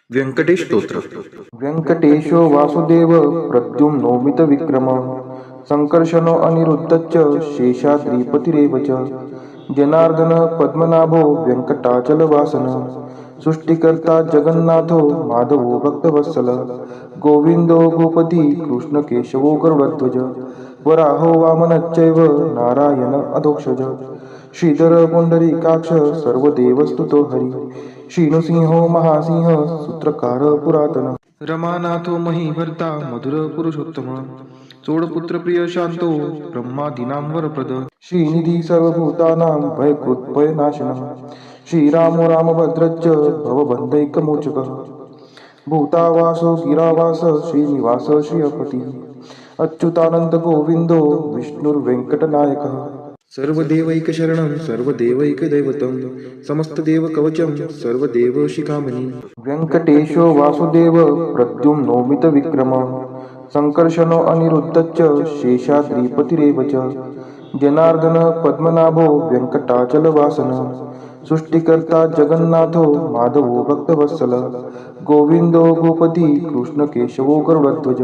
व्यंकटेश स्तोत्र. व्यंकटेशो वासुदेव प्रद्युम्नो मितविक्रमः संकर्षणो अनिरुद्धश्च शेषाद्रिपतिरेव च जनार्दन पद्मनाभो व्यंकटाचलवासनः सृष्टिकर्ता जगन्नाथो माधवो भक्तवत्सल गोविंदो गोपती कृष्णकेशवो गरुडध्वज वराहो वामनश्चैव नारायण अधोक्षज श्रीधर पुंडरीकाक्ष सर्वदेवस्तुतो हरि श्रीनृसिंहो महासिंह सूत्रकार पुरातन रमानाथो महीभर्ता मधुर पुरुषोत्तम चोडपुत्र प्रिय शांतो ब्रह्मादीनां वरप्रद श्रीनिधी सर्वभूतानां भयकृत भयनाशनः श्रीरामो रामभद्रश्च भवबन्धैकमोचकः भूतावासो गिरावास श्रीनिवास श्रियपती अच्युतानंद गोविंदो विष्णुर्वेंकटनायकः सर्वदेवैकशरणं सर्वदेवैकदैवतं समस्तदेवकवचं सर्वदेवशिखामणि व्यंकटेशो वासुदेव प्रद्युम्नो मितविक्रमः संकर्षणो अनिरुद्धश्च शेषाद्रिपतिरेव च जनार्दन पद्मनाभो व्यंकटाचलवासनः सृष्टिकर्ता जगन्नाथो माधवो भक्तवत्सल गोविंदो गोपती कृष्णकेशवो गरुडध्वज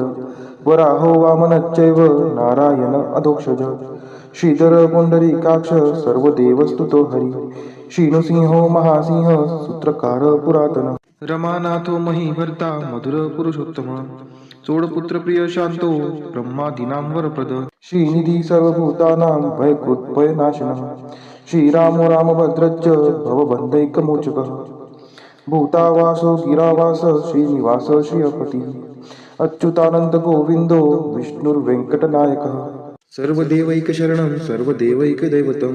वराहो वामनश्चैव नारायण अधोक्षज श्रीधर पुंडरीकाक्ष सर्वदेवस्तुतो हरि श्रीनृसिंहो महासिंह सूत्रकार पुरातन रमानाथो महीभर्ता मधुर पुरुषोत्तम चोडपुत्र प्रिय शांतो ब्रह्मादीनां वरप्रद श्रीनिधी सर्वभूतानां भयकृत भयनाशनः श्रीरामो रामभद्रश्च भवबन्धैकमोचकः भूतावासो गिरावास श्रीनिवास श्रियपती अच्युतानंद गोविंदो विष्णुर्वेंकटनायकः सर्वदेवैकशरणं सर्वदेवैकदैवतं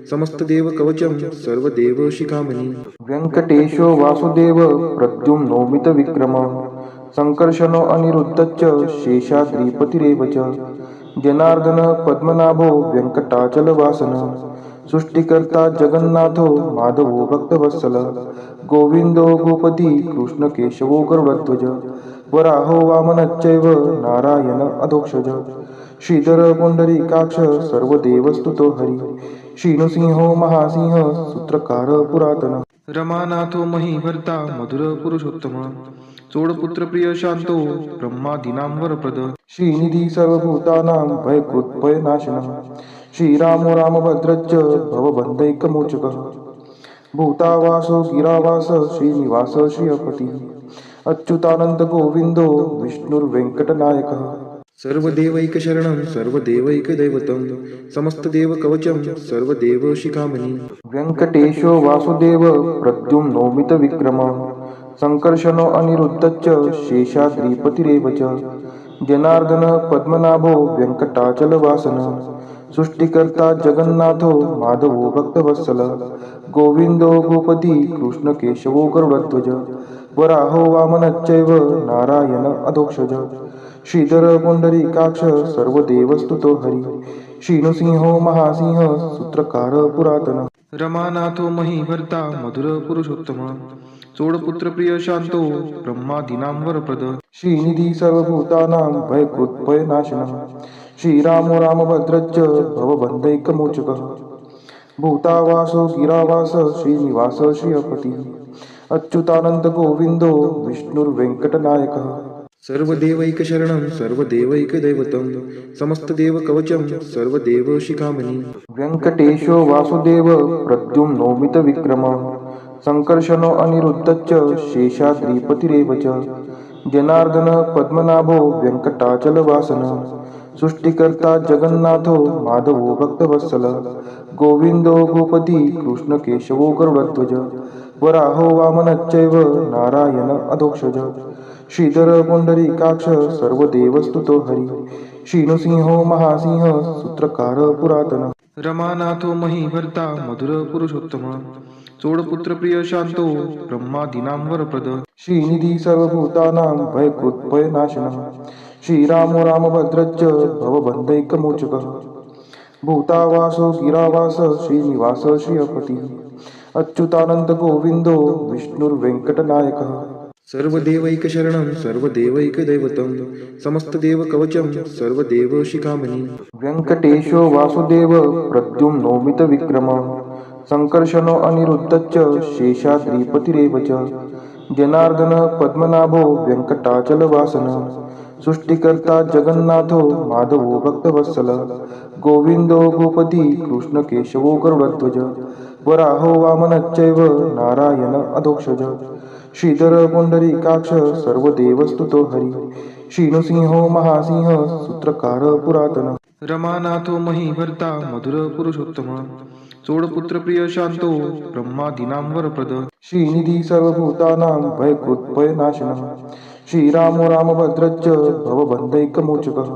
समस्तदेवकवचं सर्वदेवशिखामणि व्यंकटेशो वासुदेव प्रद्युम्नो मितविक्रमः संकर्षणो अनिरुद्धश्च शेषाद्रिपतिरेव च जनार्दन पद्मनाभो व्यंकटाचलवासनः सृष्टिकर्ता जगन्नाथो माधवो भक्तवत्सल गोविंदो गोपती कृष्णकेशवो गरुडध्वज वराहो वामनश्चैव नारायण अधोक्षज श्रीधर पुंडरीकाक्ष सर्वदेवस्तुतो हरि श्रीनृसिंहो महासिंह सूत्रकार पुरातन रमानाथो महीभर्ता मधुर पुरुषोत्तम चोडपुत्र प्रिय शांतो ब्रह्मादीनां वरप्रद श्रीनिधी सर्वभूतानां भयकृत भयनाशनः श्रीरामो रामभद्रश्च भवबन्धैकमोचकः भूतावासो गिरावास श्रीनिवास श्रियपती अच्युतानंद गोविंदो विष्णुर्वेंकटनायकः सर्वदेवैकशरणं सर्वदेवैकदैवतं समस्तदेवकवचं सर्वदेवशिखामणि व्यंकटेशो वासुदेव प्रद्युम्नो मितविक्रमः संकर्षणो अनिरुद्धश्च शेषाद्रिपतिरेव च जनार्दन पद्मनाभो व्यंकटाचलवासनः सृष्टिकर्ता जगन्नाथो माधवो भक्तवत्सल गोविंदो गोपती कृष्णकेशवो गरुडध्वज वराहो वामनश्चैव नारायण अधोक्षज श्रीधर पुंडरीकाक्ष सर्वदेवस्तुतो हरि श्रीनृसिंहो महासिंह सूत्रकार पुरातन रमानाथो महीभर्ता मधुर पुरुषोत्तम चोडपुत्र प्रिय शांतो ब्रह्मादीनां वरप्रद श्रीनिधी सर्वभूतानां भयकृत भयनाशनः श्रीरामो रामभद्रश्च भवबन्धैकमोचकः भूतावासो गिरावास श्रीनिवास श्रियपती अच्युतानंद गोविंदो विष्णुर्वेंकटनायकः सर्वदेवैकशरणं सर्वदेवैकदैवतं समस्तदेवकवचं सर्वदेवशिखामणि व्यंकटेशो वासुदेव प्रद्युम्नो मितविक्रमः संकर्षणो अनिरुद्धश्च शेषाद्रिपतिरेव च जनार्दन पद्मनाभो व्यंकटाचलवासनः सृष्टिकर्ता जगन्नाथो माधवो भक्तवत्सल गोविंदो गोपती कृष्णकेशवो गरुडध्वज वराहो वामनश्चैव नारायण अधोक्षज श्रीधर पुंडरीकाक्ष सर्वदेवस्तुतो हरि श्रीनृसिंहो महासिंह सूत्रकार पुरातन रमानाथो महीभर्ता मधुर पुरुषोत्तम चोडपुत्र प्रिय शांतो ब्रह्मादीनां वरप्रद श्रीनिधी सर्वभूतानां भयकृत भयनाशनः श्रीरामो रामभद्रश्च भवबन्धैकमोचकः भूतावासो गिरावास श्रीनिवास श्रियपती अच्युतानंद गोविंदो विष्णुर्वेंकटनायकः सर्वदेवैकशरणं सर्वदेवैकदैवतं समस्तदेवकवचं सर्वदेवशिखामणि व्यंकटेशो वासुदेव प्रद्युम्नो मितविक्रमः संकर्षणो अनिरुद्धश्च शेषाद्रिपतिरेव च जनार्दन पद्मनाभो व्यंकटाचलवासन सृष्टिकर्ता जगन्नाथो माधवो भक्तवत्सल गोविंदो गोपती कृष्ण केशवो गरुडध्वज वराहो वामनश्चैव नारायण अधोक्षज श्रीधर पुंडरीकाक्ष सर्वदेवस्तुतो हरि श्रीनृसिंहो महासिंह सूत्रकार पुरातन रमानाथो महीभर्ता मधुर पुरुषोत्तम चोडपुत्र प्रिय शांतो ब्रह्मादीनां वरप्रद श्रीनिधी सर्वभूतानां भयकृत्भयनाशनः श्रीरामो रामभद्रश्च भवबन्धैकमोचकः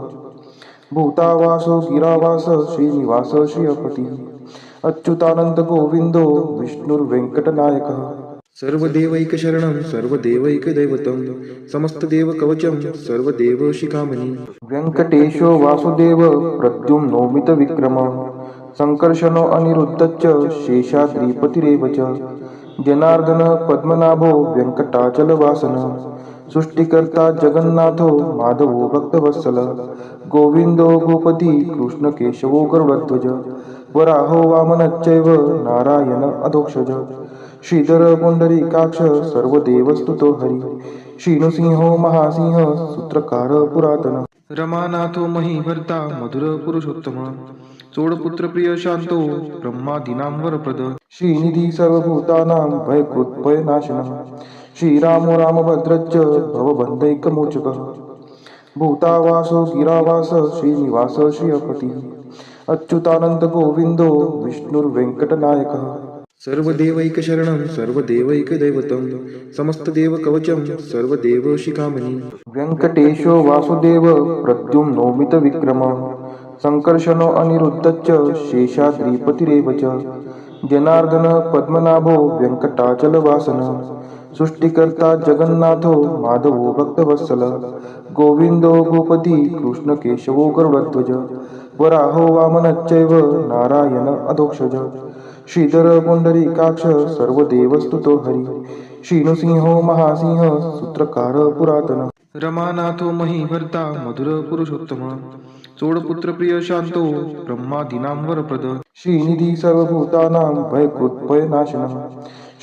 भूतावासो गिरावास श्रीनिवास श्रियपतिः अच्युतानंद गोविंदो विष्णुर्वेंकटनायकः सर्वदेवैकशरणं सर्वदेवैकदैवतं समस्तदेवकवचं सर्वदेवशिखामणि व्यंकटेशो वासुदेव प्रद्युम्नो मितविक्रमः संकर्षणो अनिरुद्धश्च शेषाद्रिपतिरेव च जनार्दन पद्मनाभो व्यंकटाचलवासन सृष्टिकर्ता जगन्नाथो माधवो भक्तवत्सल गोविंदो गोपती कृष्ण केशवो गरुडध्वज वराहो वामनश्चैव नारायण अधोक्षज श्रीधर पुंडरीकाक्ष सर्वदेवस्तुतो हरि श्रीनृसिंहो महासिंह सूत्रकार पुरातन रमानाथो महीभर्ता मधुर पुरुषोत्तम चोडपुत्र प्रिय शांतो ब्रह्मादीनां वरप्रद श्रीनिधी सर्वभूतानां भयकृत्भयनाशनः श्रीरामो रामभद्रश्च भवबन्धैकमोचकः भूतावासो गिरावास श्रीनिवास श्रियपतिः अच्युतानंद गोविंदो विष्णुर्वेंकटनायकः सर्वदेवैकशरणं सर्वदेवैकदैवतं समस्तदेवकवचं सर्वदेवशिखामणि व्यंकटेशो वासुदेव प्रद्युम्नो मितविक्रमः संकर्षणो अनिरुद्धश्च शेषाद्रिपतिरेव च जनार्दन पद्मनाभो व्यंकटाचलवासन सृष्टिकर्ता जगन्नाथो माधवो भक्तवत्सल गोविंदो गोपती कृष्ण केशवो गरुडध्वज वराहो वामनश्चैव नारायण अधोक्षज श्रीधर पुंडरीकाक्ष सर्वदेवस्तुतो हरि श्रीनृसिंहो महासिंह सूत्रकार पुरातन रमानाथो महीभर्ता मधुर पुरुषोत्तम चोडपुत्र प्रिय शांतो ब्रह्मादीनां वरप्रद श्रीनिधी सर्वभूतानां भयकृत्भयनाशनः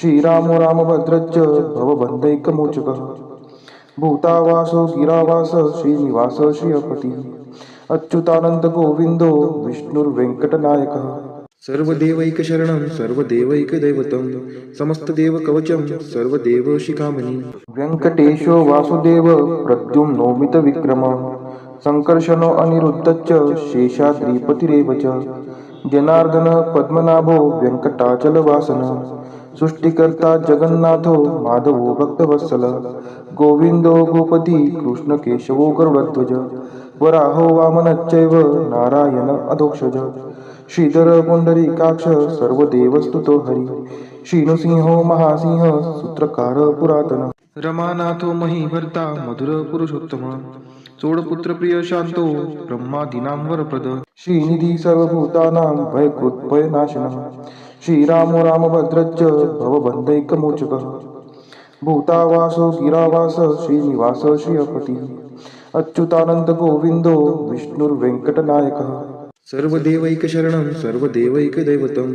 श्रीरामो रामभद्रश्च भवबन्धैकमोचकः भूतावासो गिरावास श्रीनिवास श्रियपतिः अच्युतानंद गोविंदो विष्णुर्वेंकटनायकः सर्वदेवैकशरणं सर्वदेवैकदैवतं समस्तदेवकवचं सर्वदेवशिखामणि व्यंकटेशो वासुदेव प्रद्युम्नो मितविक्रमः संकर्षणो अनिरुद्धश्च शेषाद्रिपतिरेव च जनार्दन पद्मनाभो व्यंकटाचलवासन सृष्टिकर्ता जगन्नाथो माधवो भक्तवत्सल गोविंदो गोपती कृष्ण केशवो गरुडध्वज वराहो वामनश्चैव नारायण अधोक्षज श्रीधर पुंडरीकाक्ष सर्वदेवस्तुतो हरि श्रीनृसिंहो महासिंह सूत्रकार पुरातन रमानाथो महीभर्ता मधुर पुरुषोत्तम चोडपुत्र प्रिय शांतो ब्रह्मादीनां वरप्रद श्रीनिधी सर्वभूतानां भयकृत्भयनाशनः श्रीरामो रामभद्रश्च भवबन्धैकमोचकः भूतावासो गिरावास श्रीनिवास श्रियपतिः अच्युतानंद गोविंदो विष्णुर्वेंकटनायकः सर्वदेवैकशरणं सर्वदेवैकदैवतं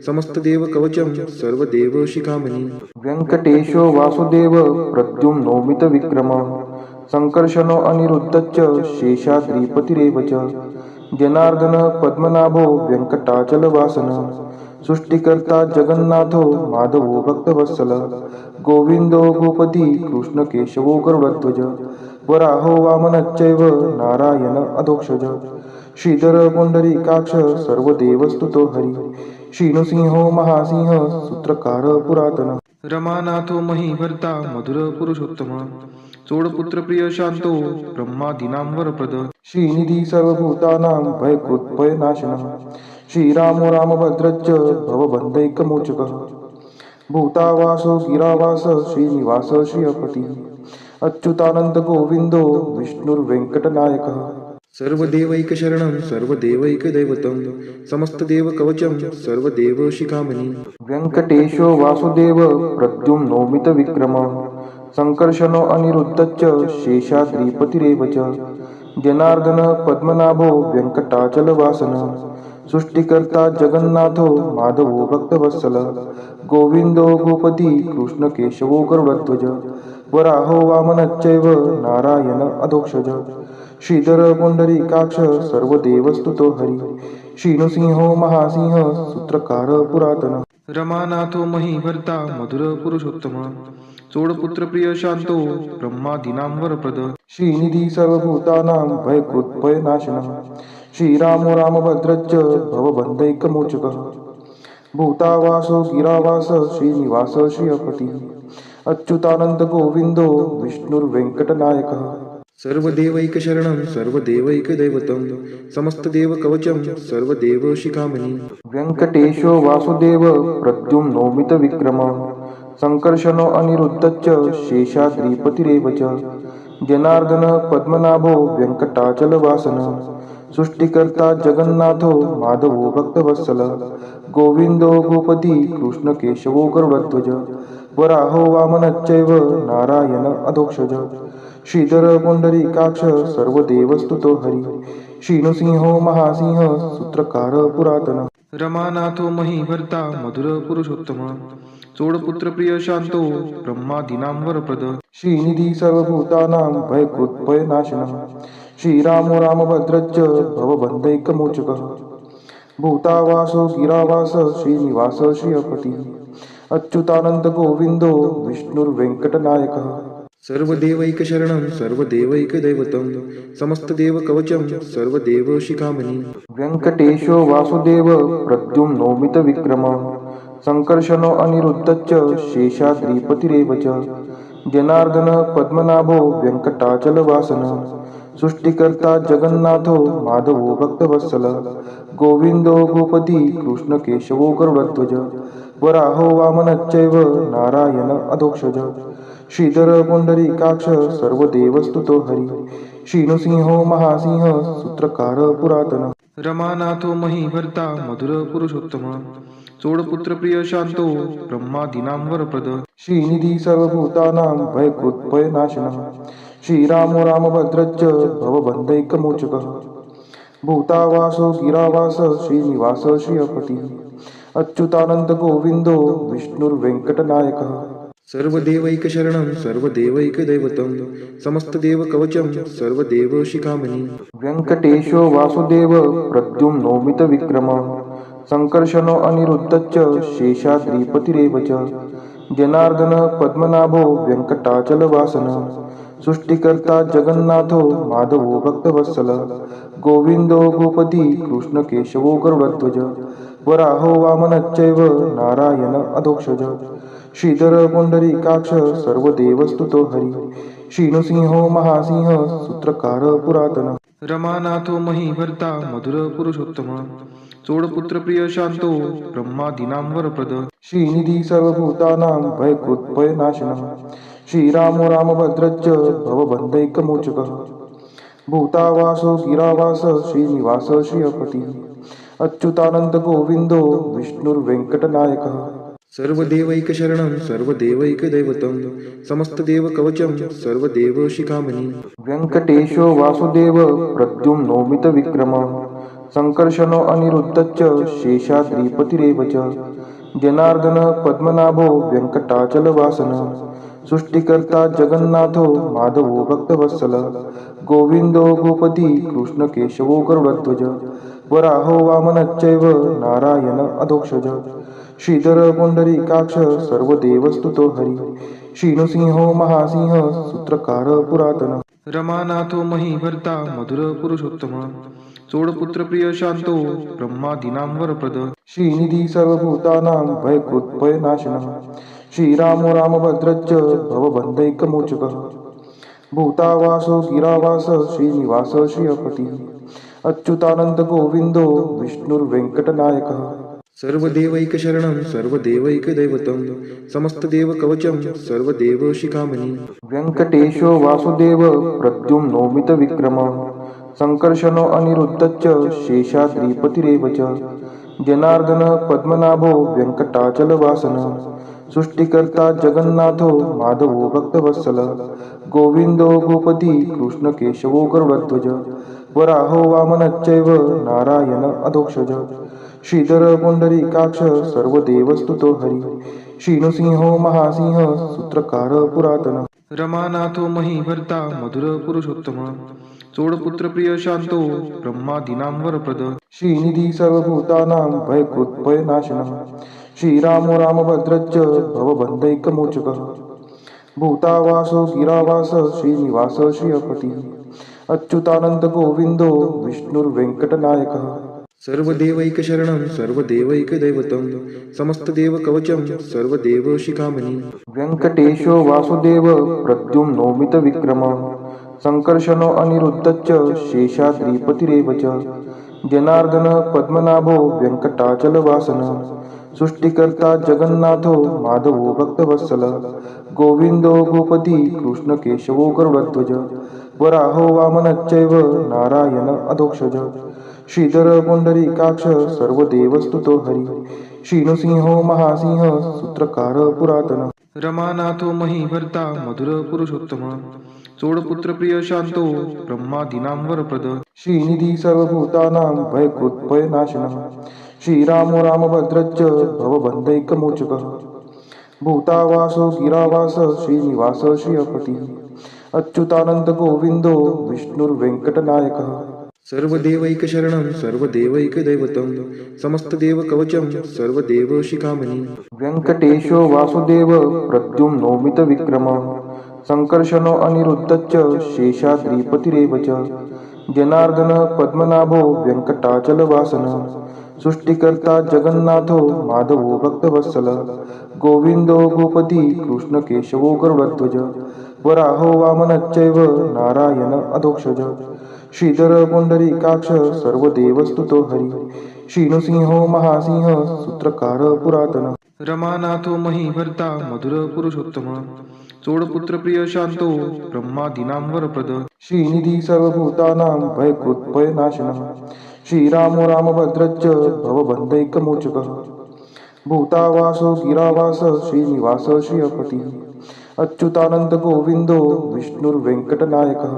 समस्तदेवकवचं सर्वदेवशिखामणि व्यंकटेशो वासुदेव प्रद्युम्नो मितविक्रमः संकर्षणो अनिरुद्धश्च शेषाद्रिपतिरेव च जनार्दन पद्मनाभो व्यंकटाचलवासन सृष्टिकर्ता जगन्नाथो माधवो भक्तवत्सल गोविंदो गोपती कृष्ण केशवो गरुडध्वज वराहो वामनश्चैव नारायण अधोक्षज श्रीधर पुंडरीकाक्ष सर्वदेवस्तुतो हरि श्रीनृसिंहो महासिंह सूत्रकार पुरातन रमानाथो महीभर्ता मधुर पुरुषोत्तम चोडपुत्र प्रिय शांतो ब्रह्मादीनां वरप्रद श्रीनिधी सर्वभूतानां भयकृत्भयनाशनः श्रीरामो रामभद्रश्च भवबन्धैकमोचकः भूतावासो गिरावास श्रीनिवास श्रियपतिः अच्युतानंद गोविंदो विष्णुर्वेंकटनायकः सर्वदेवैकशरणं सर्वदेवैकदैवतं समस्तदेवकवचं सर्वदेवशिखामणि व्यंकटेशो वासुदेव प्रद्युम्नो मितविक्रमः संकर्षणो अनिरुद्धश्च शेषाद्रिपतिरेव च जनार्दन पद्मनाभो व्यंकटाचलवासन सृष्टिकर्ता जगन्नाथो माधवो भक्तवत्सल गोविंदो गोपती कृष्ण केशवो गरुडध्वज वराहो वामनश्चैव नारायण अधोक्षज श्रीधर पुंडरीकाक्ष सर्वदेवस्तुतो हरी श्रीनृसिंहो महासिंह सूत्रकार पुरातन रमानाथो महीभर्ता मधुर पुरुषोत्तम चोडपुत्र प्रिय शांतो ब्रह्मादीनां वरप्रद श्रीनिधी सर्वभूतानां भयकृत्भयनाशनः श्रीरामो रामभद्रश्च भवबन्धैकमोचकः भूतावासो गिरावास श्रीनिवास श्रियपतिः अच्युतानंद गोविंदो विष्णुर्वेंकटनायकः सर्वदेवैकशरणं सर्वदेवैकदैवतं समस्तदेवकवचं सर्वदेवशिखामणि व्यङ्कटेशो वासुदेव प्रद्युम्नोमितविक्रमः संकर्षणो अनिरुद्धश्च शेषाद्रिपतिरेव च जनार्दन पद्मनाभो वेङ्कटाचलवासनः सृष्टिकर्ता जगन्नाथो माधवो भक्तवत्सल गोविंदो गोपती कृष्ण केशवो गरुडध्वज वराहो वामनश्चैव नारायण अधोक्षज श्रीधर पुंडरीकाक्ष सर्वदेवस्तुतो हरी श्रीनृसिंहो महासिंह सूत्रकार पुरातन रमानाथो महीभर्ता मधुर पुरुषोत्तम चोडपुत्र प्रिय शांतो ब्रह्मादीनां वरप्रद श्रीनिधी सर्वभूतानां भयकृत्भयनाशनः श्रीरामो रामभद्रश्च भवबन्धैकमोचकः भूतावासो गिरावास श्रीनिवास श्रियपतिः अच्युतानंद गोविंदो विष्णुर्वेंकटनायकः सर्वदेवैकशरणं सर्वदेवैकदैवतं समस्तदेवकवचं सर्वदेवशिखामणि व्यङ्कटेशो वासुदेव प्रद्युम्नोमितविक्रमः संकर्षणो अनिरुद्धश्च शेषाद्रिपतिरेव च जनार्दन पद्मनाभो वेङ्कटाचलवासनः सृष्टिकर्ता जगन्नाथो माधवो भक्तवत्सल गोविंदो गोपती कृष्ण केशवो गरुडध्वज वराहो वामनश्चैव नारायण अधोक्षज श्रीधर पुंडरीकाक्ष सर्वदेवस्तुतो हरी श्रीनृसिंहो महासिंह सूत्रकार पुरातन रमानाथो महीभर्ता मधुर पुरुषोत्तम चोडपुत्र प्रिय शांतो ब्रह्मादीनां वरप्रद श्रीनिधी सर्वभूतानां भयकृत्भयनाशनः श्रीरामो रामभद्रश्च भवबन्धैकमोचकः भूतावासो गिरावास श्रीनिवास श्रियपतिः अच्युतानंद गोविंदो विष्णुर्वेंकटनायकः सर्वदेवैकशरणं सर्वदेवैकदैवतं समस्तदेवकवचं सर्वदेवशिखामणि व्यङ्कटेशो वासुदेव प्रद्युम्नोमितविक्रमः संकर्षणो अनिरुद्धश्च शेषाद्रिपतिरेव च जनार्दन पद्मनाभो वेङ्कटाचलवासनः सृष्टिकर्ता जगन्नाथो माधवो भक्तवत्सल गोविंदो गोपती कृष्ण केशवो गरुडध्वज वराहो वामनश्चैव नारायण अधोक्षज श्रीधर पुंडरीकाक्ष सर्वदेवस्तुतो हरी श्रीनृसिंहो महासिंह सूत्रकार पुरातन रमानाथो महीभर्ता मधुर पुरुषोत्तम चोडपुत्र प्रिय शांतो ब्रह्मादीनां वरप्रद श्रीनिधी सर्वभूतानां भयकृत्भयनाशनः श्रीरामो रामभद्रश्च भवबन्धैकमोचकः भूतावासो गिरावास श्रीनिवास श्रियपतिः अच्युतानंद गोविंदो विष्णुर्वेंकटनायकः सर्वदेवैकशरणं सर्वदेवैकदैवतं समस्तदेवकवचं सर्वदेवशिखामणि व्यङ्कटेशो वासुदेव प्रद्युम्नोमितविक्रमः संकर्षणो अनिरुद्धश्च शेषाद्रिपतिरेव च जनार्दन पद्मनाभो वेङ्कटाचलवासनः सृष्टिकर्ता जगन्नाथो माधवो भक्तवत्सल गोविंदो गोपती कृष्ण केशवो गरुडध्वज वराहो वामनश्चैव नारायण अधोक्षज श्रीधर पुंडरीकाक्ष सर्वदेवस्तुतो हरी श्रीनृसिंहो महासिंह सूत्रकार पुरातन रमानाथो महीभर्ता मधुर पुरुषोत्तम चोडपुत्र प्रिय शांतो ब्रह्मादीनां वरप्रद श्रीनिधी सर्वभूतानां भयकृत्भयनाशनः श्रीरामो रामभद्रश्च भवबन्धैकमोचकः भूतावासो गिरावास श्रीनिवास श्रियपतिः अच्युतानंद गोविंदो विष्णुर्वेंकटनायकः सर्वदेवैकशरणं सर्वदेवैकदैवतं समस्तदेवकवचं सर्वदेवशिखामणि व्यङ्कटेशो वासुदेव प्रद्युम्नोमितविक्रमः संकर्षणो अनिरुद्धश्च शेषाद्रिपतिरेव च जनार्दन पद्मनाभो वेङ्कटाचलवासनः सृष्टिकर्ता जगन्नाथो माधवो भक्तवत्सल गोविंदो गोपती कृष्ण केशवो गरुडध्वज वराहो वामनश्चैव नारायण अधोक्षज श्रीधर पुंडरीकाक्ष सर्वदेवस्तुतो हरी श्रीनृसिंहो महासिंह सूत्रकार पुरातन रमानाथो महीभर्ता मधुर पुरुषोत्तम चोडपुत्र प्रिय शांतो ब्रह्मादीनां वरप्रद श्रीनिधी सर्वभूतानां भयकृत् भयनाशनः श्रीरामो रामभद्रश्च भवबन्धैकमोचकः भूतावासो गिरावास श्रीनिवास श्रियपतिः अच्युतानंद गोविंदो विष्णुर्वेंकटनायकः सर्वदेवैकशरणं सर्वदेवैकदैवतं समस्तदेवकवचं सर्वदेवशिखामणि व्यङ्कटेशो वासुदेव प्रद्युम्नोमितविक्रमः संकर्षणो अनिरुद्धश्च शेषाद्रिपतिरेव च जनार्दन पद्मनाभो वेङ्कटाचलवासनः सृष्टिकर्ता जगन्नाथो माधवो भक्तवत्सल गोविंदो गोपती कृष्णकेशवो गरुडध्वज वराहो वामनश्चैव नारायण अधोक्षज श्रीधर पुंडरीकाक्ष सर्वदेवस्तुतो हरी श्रीनृसिंहो महासिंह सूत्रकार पुरातन रमानाथो महीभर्ता मधुर पुरुषोत्तम चोडपुत्र प्रिय शांतो ब्रह्मादीनां वरप्रद श्रीनिधी सर्वभूतानां भयकृत् भयनाशनः श्रीरामो रामभद्रश्च भवबन्धैकमोचकः भूतावासो गिरावास श्रीनिवास श्रियपतिः अच्युतानंद गोविंदो विष्णुर्वेंकटनायकः सर्वदेवैकशरणं सर्वदेवैकदैवतं समस्तदेवकवचं सर्वदेवशिखामणि व्यङ्कटेशो वासुदेव प्रद्युम्नोमितविक्रमः संकर्षणो अनिरुद्धश्च शेषाद्रिपतिरेव च जनार्दन पद्मनाभो वेङ्कटाचलवासनः सृष्टिकर्ता जगन्नाथो माधवो भक्तवत्सल गोविंदो गोपती कृष्णकेशवो गरुडध्वज वराहो वामनश्चैव नारायण अधोक्षज श्रीधर पुंडरीकाक्ष सर्वदेवस्तुतो हरी श्रीनृसिंहो महासिंह सूत्रकार पुरातन रमानाथो महीभर्ता मधुर पुरुषोत्तम चोडपुत्र प्रिय शांतो ब्रह्मादीनां वरप्रद श्रीनिधी सर्वभूतानां भयकृत् भयनाशनः श्रीरामो रामभद्रश्च भवबन्धैकमोचकः भूतावासो गिरावास श्रीनिवास श्रियपतिः अच्युतानंद गोविंदो विष्णुर्वेंकटनायकः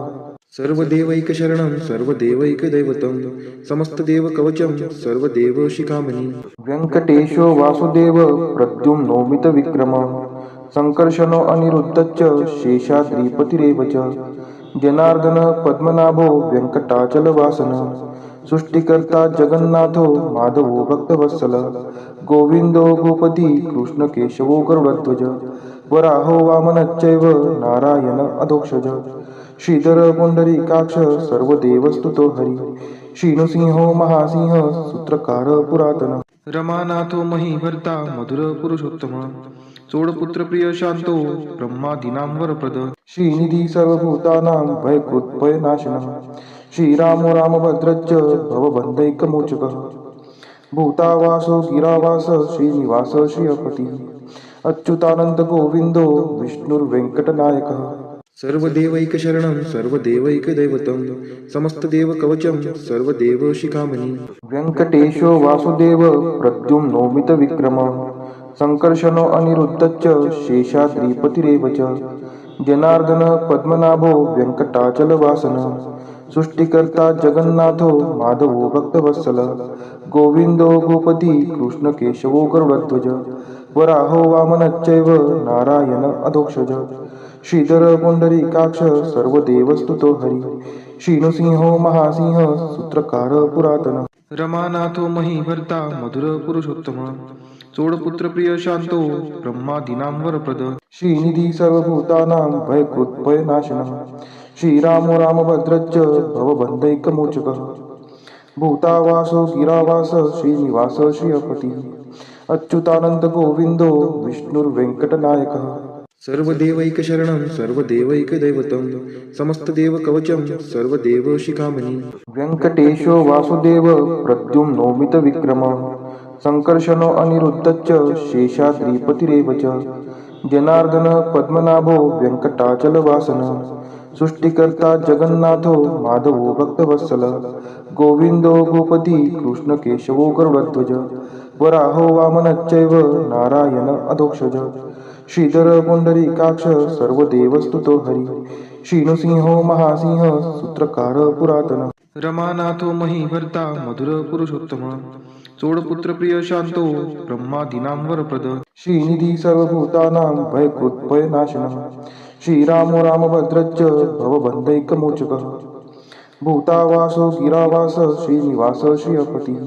सर्वदेवैकशरणं सर्वदेवैकदैवतं समस्तदेवकवचं सर्वदेवशिखामणि व्यङ्कटेशो वासुदेव प्रद्युम्नोमितविक्रमः संकर्षणो अनिरुद्धश्च शेषाद्रिपतिरेव च जनार्दन पद्मनाभो वेङ्कटाचलवासनः सृष्टिकर्ता जगन्नाथो माधवो भक्तवत्सल गोविंदो गोपती कृष्णकेशवो गरुडध्वज वराहो वामनश्चैव नारायण अधोक्षज श्रीधर पुंडरीकाक्ष सर्वदेवस्तुतो हरी श्रीनृसिंहो महासिंह सूत्रकार पुरातन रमानाथो महीभर्ता मधुर पुरुषोत्तम चोडपुत्र प्रिय शांतो ब्रह्मादीनां वरप्रद श्रीनिधी सर्वभूतानां भयकृत् भयनाशनः श्रीरामो रामभद्रश्च भवबन्धैकमोचकः भूतावासो गिरावास श्रीनिवास श्रियपतिः अच्युतानंद गोविंदो विष्णुर्वेंकटनायकः सर्वदेवैकशरणं सर्वदेवैकदैवतं समस्तदेवकवचं सर्वदेवशिखामणि व्यङ्कटेशो वासुदेव प्रद्युम्नोमितविक्रमः संकर्षणो अनिरुद्धश्च शेषाद्रिपतिरेव च जनार्दन पद्मनाभो वेङ्कटाचलवासनः सृष्टिकर्ता जगन्नाथो माधवो भक्तवत्सल गोविंदो गोपती कृष्णकेशवो गरुडध्वज वराहो वामनश्चैव नारायण अधोक्षज श्रीधर पुंडरीकाक्ष सर्वदेवस्तुतो हरी श्रीनृसिंहो महासिंह सूत्रकार पुरातन रमानाथो महीभर्ता मधुर पुरुषोत्तम चोडपुत्र प्रिय शांतो ब्रह्मादीनां वरप्रद श्रीनिधी सर्वभूतानां भयकृत् भयनाशनः श्रीरामो रामभद्रश्च भवबन्धैकमोचकः भूतावासो गिरावास श्रीनिवास श्रियपतिः अच्युतानंद गोविंदो विष्णुर्वेंकटनायकः सर्वदेवैकशरणं सर्वदेवैकदैवतं समस्तदेवकवचं सर्वदेवशिखामणि व्यङ्कटेशो वासुदेव प्रद्युम्नोमितविक्रमः संकर्षणो अनिरुद्धश्च शेषाद्रिपतिरेव च जनार्दन पद्मनाभो वेङ्कटाचलवासनः सृष्टिकर्ता जगन्नाथो माधवो भक्तवत्सल गोविंदो गोपती कृष्णकेशवो गरुडध्वज वराहो वामनश्चैव नारायण अधोक्षज श्रीधर पुंडरीकाक्ष सर्वदेवस्तुतो हरी श्रीनृसिंहो महासिंह सूत्रकार पुरातन रमानाथो महीभर्ता मधुर पुरुषोत्तम चोडपुत्र प्रिय शांतो ब्रह्मादीनां वरप्रद श्रीनिधी सर्वभूतानां भयकृत्भयनाशनः श्रीरामो रामभद्रश्च भवबन्धैकमोचकः भूतावासो गिरावास श्रीनिवास श्रियपती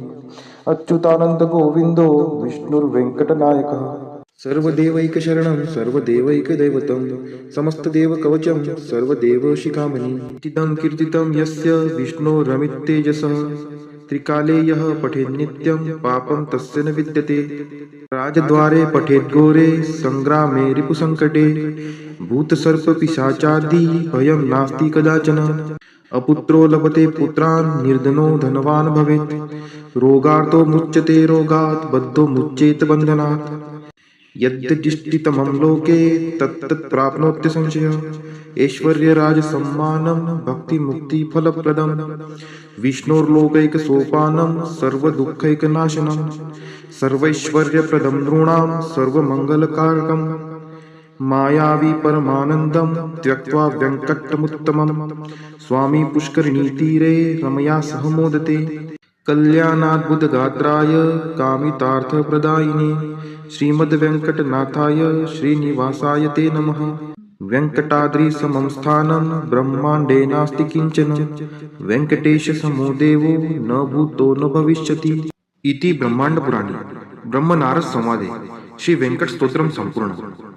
अच्युतानंद गोविंदो विष्णुर्वेंकटनायकः सर्वदेवैकशरणं सर्वदेवैकदैवतं समस्तदेवकवचं सर्वदेवशिखामणि इदं कीर्तितं यस्य विष्णोरमिततेजसः त्रिकाले यः पठेन्नित्यं पापं तस्य न विद्यते राजद्वारे पठेद्घोरे सङ्ग्रामे रिपुसङ्कटे भूतसर्पपिशाचादि भयं नास्ति कदाचन अपुत्रो लभते पुत्रान् निर्धनो धनवान् भवेत् रोगार्तो मुच्यते रोगात् बद्धो मुच्येत बन्धनात् यद्यदिष्टितमं लोके तत्तत् प्राप्नोत्य संशयः ऐश्वर्यराजसम्मानं भक्तिमुक्तिफलप्रदं विष्णोर्लोकैकसोपानं सर्वदुःखैकनाशनं सर्वैश्वर्यप्रदं नृणां सर्वमङ्गलकारकं मायावी परमानन्दं त्यक्त्वा व्यङ्कटमुत्तमं स्वामी पुष्करिणीतीरे रमया सह मोदते कल्याणाद्भुतगात्राय कामितार्थप्रदायिने श्रीमद्वेङ्कटनाथाय श्रीनिवासाय ते नमः वेङ्कटाद्रिसमं स्थानं ब्रह्माण्डे नास्ति किञ्चन वेङ्कटेशसमो देवो न भूतो न भविष्यति इति ब्रह्माण्डपुराणे ब्रह्मनारद संवादे श्री वेंकट स्तोत्रम संपूर्ण।